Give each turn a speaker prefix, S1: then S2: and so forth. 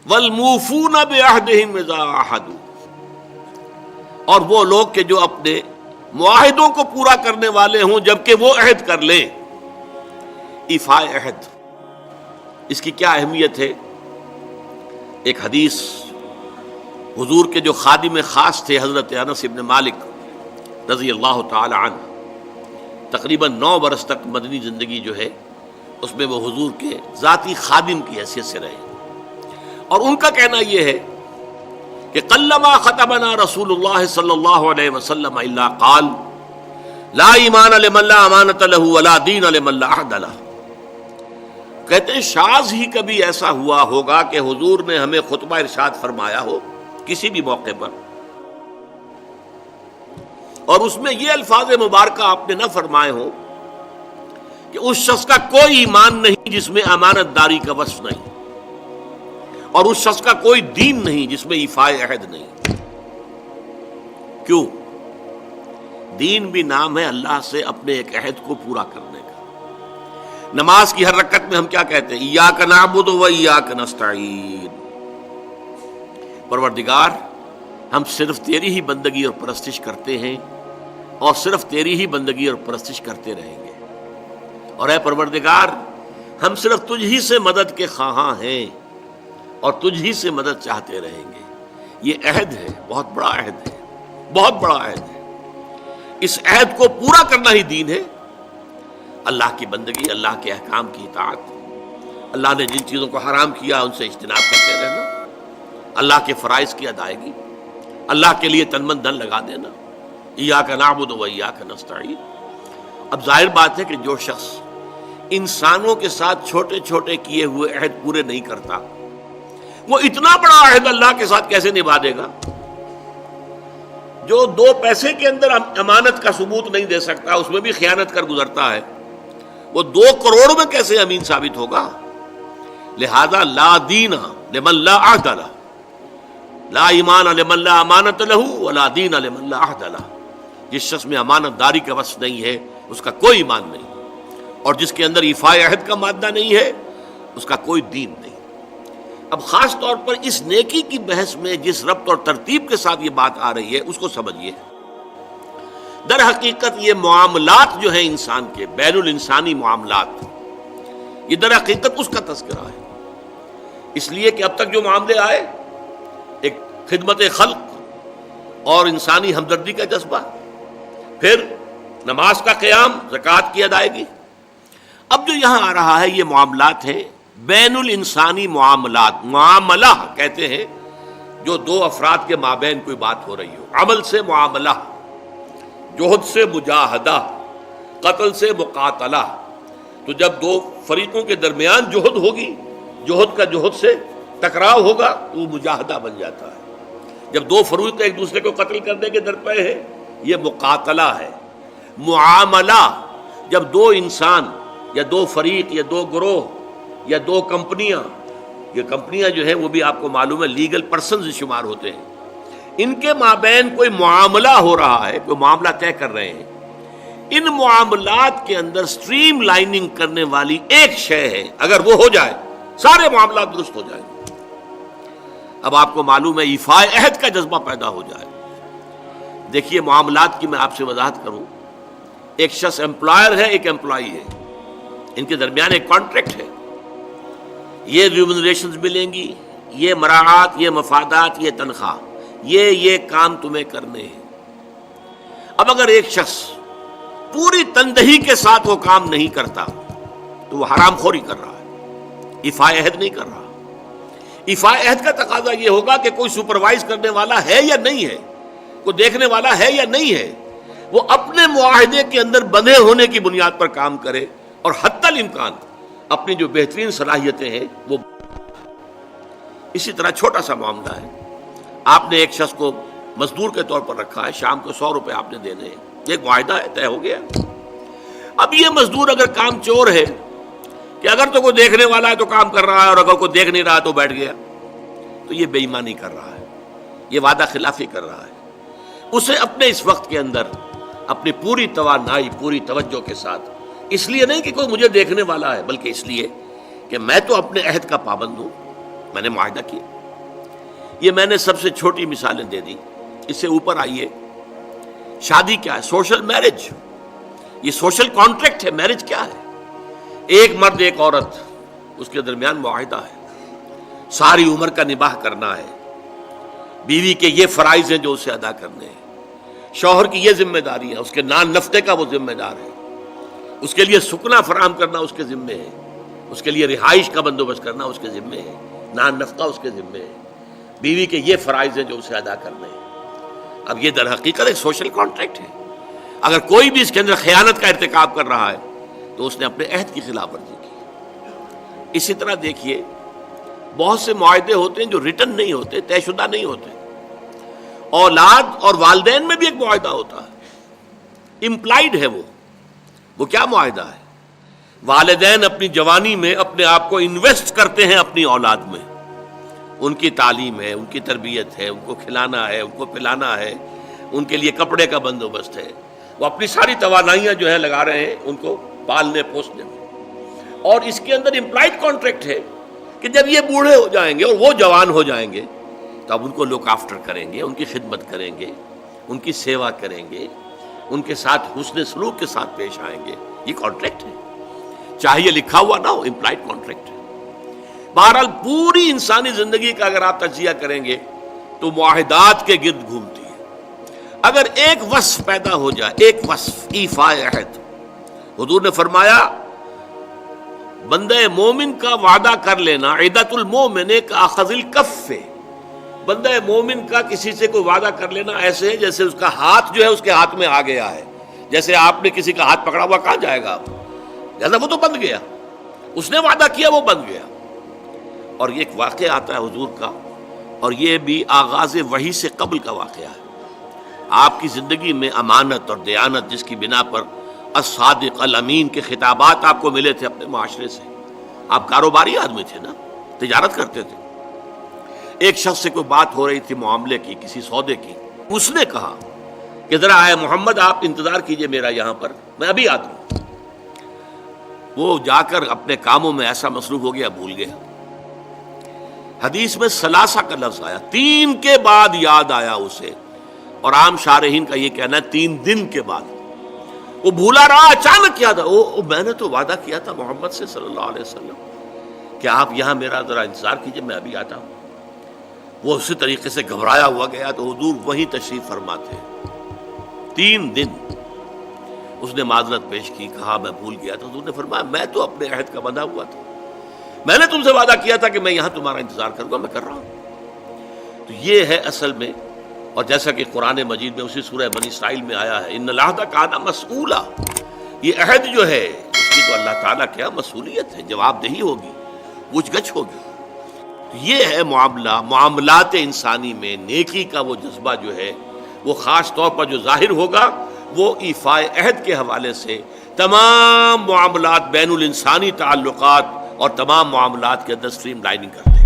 S1: والموفون بعہدہم اذا عاہدوا، اور وہ لوگ کہ جو اپنے معاہدوں کو پورا کرنے والے ہوں جبکہ وہ عہد کر لیں. ایفاء عہد، اس کی کیا اہمیت ہے؟ ایک حدیث حضور کے جو خادم خاص تھے حضرت انس بن مالک رضی اللہ تعالی عنہ، تقریباً 9 برس تک مدنی زندگی جو ہے اس میں وہ حضور کے ذاتی خادم کی حیثیت سے رہے، اور ان کا کہنا یہ ہے کہ قلما خطبنا رسول اللہ صلی اللہ علیہ وسلم الا قال لا ایمان لمن لا امانۃ له ولا دین لمن لا عہد له. کہتے ہیں شاذ ہی کبھی ایسا ہوا ہوگا کہ حضور نے ہمیں خطبہ ارشاد فرمایا ہو کسی بھی موقع پر، اور اس میں یہ الفاظ مبارکہ آپ نے نہ فرمائے ہوں کہ اس شخص کا کوئی ایمان نہیں جس میں امانت داری کا وصف نہیں، اور اس شخص کا کوئی دین نہیں جس میں ایفاء عہد نہیں. کیوں؟ دین بھی نام ہے اللہ سے اپنے ایک عہد کو پورا کرنے کا. نماز کی ہر رکعت میں ہم کیا کہتے ہیں؟ ایاک نعبد و ایاک نستعین. پروردگار ہم صرف تیری ہی بندگی اور پرستش کرتے ہیں، اور صرف تیری ہی بندگی اور پرستش کرتے رہیں گے، اور اے پروردگار ہم صرف تجھ ہی سے مدد کے خواہاں ہیں اور تجھ ہی سے مدد چاہتے رہیں گے. یہ عہد ہے، بہت بڑا عہد ہے، بہت بڑا عہد ہے. اس عہد کو پورا کرنا ہی دین ہے. اللہ کی بندگی، اللہ کے احکام کی اطاعت، اللہ نے جن چیزوں کو حرام کیا ان سے اجتناب کرتے رہنا، اللہ کے فرائض کی ادائیگی، اللہ کے لیے تن من دھن لگا دینا. ایاک نعبد و ایاک نستعین. اب ظاہر بات ہے کہ جو شخص انسانوں کے ساتھ چھوٹے چھوٹے کیے ہوئے عہد پورے نہیں کرتا، وہ اتنا بڑا عہد اللہ کے ساتھ کیسے نبھا دے گا؟ جو 2 پیسے کے اندر امانت کا ثبوت نہیں دے سکتا، اس میں بھی خیانت کر گزرتا ہے، وہ 2 کروڑ میں کیسے امین ثابت ہوگا؟ لہذا لا دین لمن لا عہد لہ، لا ایمان لمن لا امانۃ لہ ولا دین لمن لا عہد لہ. جس شخص میں امانت داری کا وصف نہیں ہے اس کا کوئی ایمان نہیں، اور جس کے اندر ایفاء عہد کا مادہ نہیں ہے اس کا کوئی دین نہیں. اب خاص طور پر اس نیکی کی بحث میں جس ربط اور ترتیب کے ساتھ یہ بات آ رہی ہے اس کو سمجھیے. در حقیقت یہ معاملات جو ہیں انسان کے، بین الانسانی معاملات، یہ در حقیقت اس کا تذکرہ ہے. اس لیے کہ اب تک جو معاملے آئے، ایک خدمت خلق اور انسانی ہمدردی کا جذبہ، پھر نماز کا قیام، زکوٰۃ کی ادائیگی. اب جو یہاں آ رہا ہے یہ معاملات ہیں بین الانسانی معاملات. معاملہ کہتے ہیں جو 2 افراد کے مابین کوئی بات ہو رہی ہو. عمل سے معاملہ، جہد سے مجاہدہ، قتل سے مقاتلہ. تو جب 2 فریقوں کے درمیان جہد ہوگی، جہد کا جہد سے ٹکراؤ ہوگا تو وہ مجاہدہ بن جاتا ہے. جب 2 فریق ایک دوسرے کو قتل کرنے کے درپے ہیں یہ مقاتلہ ہے. معاملہ جب 2 انسان یا 2 فریق یا 2 گروہ یا 2 کمپنیاں، یہ کمپنیاں جو ہیں وہ بھی آپ کو معلوم ہے لیگل پرسنز شمار ہوتے ہیں، ان کے مابین کوئی معاملہ ہو رہا ہے، کوئی معاملہ طے کر رہے ہیں. ان معاملات کے اندر سٹریم لائننگ کرنے والی ایک شے ہے، اگر وہ ہو جائے سارے معاملات درست ہو جائیں. اب آپ کو معلوم ہے ایفاء عہد کا جذبہ پیدا ہو جائے. دیکھیے معاملات کی میں آپ سے وضاحت کروں. ایک شخص امپلائر ہے، ایک امپلائی ہے، ان کے درمیان ایک کانٹریکٹ ہے. یہ ریمونریشنز ملیں گی، یہ مراعات، یہ مفادات، یہ تنخواہ، یہ کام تمہیں کرنے ہیں. اب اگر ایک شخص پوری تندہی کے ساتھ وہ کام نہیں کرتا تو وہ حرام خوری کر رہا ہے، ایفاء عہد نہیں کر رہا. ایفاء عہد کا تقاضا یہ ہوگا کہ کوئی سپروائز کرنے والا ہے یا نہیں ہے، کوئی دیکھنے والا ہے یا نہیں ہے، وہ اپنے معاہدے کے اندر بندھے ہونے کی بنیاد پر کام کرے، اور حتی الامکان اپنی جو بہترین صلاحیتیں ہیں وہ. اسی طرح چھوٹا سا معاملہ ہے، آپ نے ایک شخص کو مزدور کے طور پر رکھا ہے، شام کو 100 روپے آپ نے دینے ہیں، ایک معاہدہ ہے، طے ہو گیا. اب یہ مزدور اگر کام چور ہے کہ اگر تو کوئی دیکھنے والا ہے تو کام کر رہا ہے، اور اگر کوئی دیکھ نہیں رہا تو بیٹھ گیا، تو یہ بے ایمانی کر رہا ہے، یہ وعدہ خلافی کر رہا ہے. اسے اپنے اس وقت کے اندر اپنی پوری توانائی، پوری توجہ کے ساتھ، اس لیے نہیں کہ کوئی مجھے دیکھنے والا ہے، بلکہ اس لیے کہ میں تو اپنے عہد کا پابند ہوں، میں نے معاہدہ کیا، یہ میں نے سب سے چھوٹی مثالیں دے دی. اس سے اوپر آئیے. شادی کیا ہے؟ Social marriage. یہ سوشل کانٹریکٹ ہے. میرج کیا ہے؟ ایک مرد ایک عورت، اس کے درمیان معاہدہ ہے، ساری عمر کا نباہ کرنا ہے. بیوی کے یہ فرائض ہیں جو اسے ادا کرنے ہیں، شوہر کی یہ ذمہ داری ہے، اس کے نان نفقے کا وہ ذمہ دار ہے، اس کے لیے سکنا فراہم کرنا اس کے ذمے ہے، اس کے لیے رہائش کا بندوبست کرنا اس کے ذمے ہے، نان نفقہ اس کے ذمے ہے. بیوی کے یہ فرائض ہیں جو اسے ادا کرنے ہیں. اب یہ در حقیقت ایک سوشل کانٹریکٹ ہے. اگر کوئی بھی اس کے اندر خیانت کا ارتکاب کر رہا ہے تو اس نے اپنے عہد کی خلاف ورزی کی. اسی طرح دیکھیے بہت سے معاہدے ہوتے ہیں جو ریٹن نہیں ہوتے، طے شدہ نہیں ہوتے. اولاد اور والدین میں بھی ایک معاہدہ ہوتا ہے، امپلائڈ ہے. وہ کیا معاہدہ ہے؟ والدین اپنی جوانی میں اپنے آپ کو انویسٹ کرتے ہیں اپنی اولاد میں. ان کی تعلیم ہے، ان کی تربیت ہے، ان کو کھلانا ہے، ان کو پلانا ہے، ان کے لیے کپڑے کا بندوبست ہے. وہ اپنی ساری توانائیاں جو ہے لگا رہے ہیں ان کو پالنے پوسنے میں. اور اس کے اندر امپلائڈ کانٹریکٹ ہے کہ جب یہ بوڑھے ہو جائیں گے اور وہ جوان ہو جائیں گے تو اب ان کو لک آفٹر کریں گے، ان کی خدمت کریں گے، ان کی سیوا کریں گے، ان کے ساتھ حسن سلوک کے ساتھ پیش آئیں گے. یہ کانٹریکٹ ہے، چاہے یہ لکھا ہوا نہ ہو، امپلائڈ کانٹریکٹ ہے. بہرحال پوری انسانی زندگی کا اگر آپ تجزیہ کریں گے تو معاہدات کے گرد گھومتی ہے. اگر ایک وصف پیدا ہو جائے، ایک وصف ایفاء عہد، حضور نے فرمایا بندہ مومن کا وعدہ کر لینا عدۃ المومن کاخذ الکف. بندہ مومن کا کسی سے کوئی وعدہ کر لینا ایسے ہے جیسے اس کا ہاتھ جو ہے اس کے ہاتھ میں آ گیا ہے. جیسے آپ نے کسی کا ہاتھ پکڑا ہوا کہاں جائے گا آپ؟ لہذا وہ تو بند گیا، اس نے وعدہ کیا وہ بند گیا. اور یہ ایک واقعہ آتا ہے حضور کا، اور یہ بھی آغاز وحی سے قبل کا واقعہ ہے. آپ کی زندگی میں امانت اور دیانت جس کی بنا پر الصادق الامین کے خطابات آپ کو ملے تھے اپنے معاشرے سے. آپ کاروباری آدمی تھے نا، تجارت کرتے تھے. ایک شخص سے کوئی بات ہو رہی تھی معاملے کی، کسی سودے کی. اس نے کہا کہ ذرا آئے محمد آپ انتظار کیجئے میرا یہاں پر، میں ابھی آتا ہوں. وہ جا کر اپنے کاموں میں ایسا مصروف ہو گیا بھول گیا. حدیث میں ثلاثہ کا لفظ آیا، 3 کے بعد یاد آیا اسے، اور عام شارحین کا یہ کہنا ہے 3 دن کے بعد. وہ بھولا رہا، اچانک یاد آیا، میں نے تو وعدہ کیا تھا محمد سے صلی اللہ علیہ وسلم کہ آپ یہاں میرا ذرا انتظار کیجئے میں ابھی آتا ہوں. وہ اسی طریقے سے گھبرایا ہوا گیا تو حضور وہیں تشریف فرما تھے. 3 دن اس نے معذرت پیش کی، کہا میں بھول گیا تھا. حضور نے فرمایا میں تو اپنے عہد کا بندھا ہوا تھا، میں نے تم سے وعدہ کیا تھا کہ میں یہاں تمہارا انتظار کروں گا، میں کر رہا ہوں. تو یہ ہے اصل میں، اور جیسا کہ قرآن مجید میں اسی سورہ بنی اسرائیل میں آیا ہے ان العہد کان مسئولا. یہ عہد جو ہے اس کی تو اللہ تعالیٰ کیا مسئولیت ہے، جواب دہی ہوگی، پوچھ گچھ ہوگی. یہ ہے معاملات انسانی میں نیکی کا وہ جذبہ جو ہے وہ خاص طور پر جو ظاہر ہوگا وہ ایفاء عہد کے حوالے سے تمام معاملات بین الانسانی تعلقات اور تمام معاملات کے اندر سٹریم لائننگ کرتا ہے.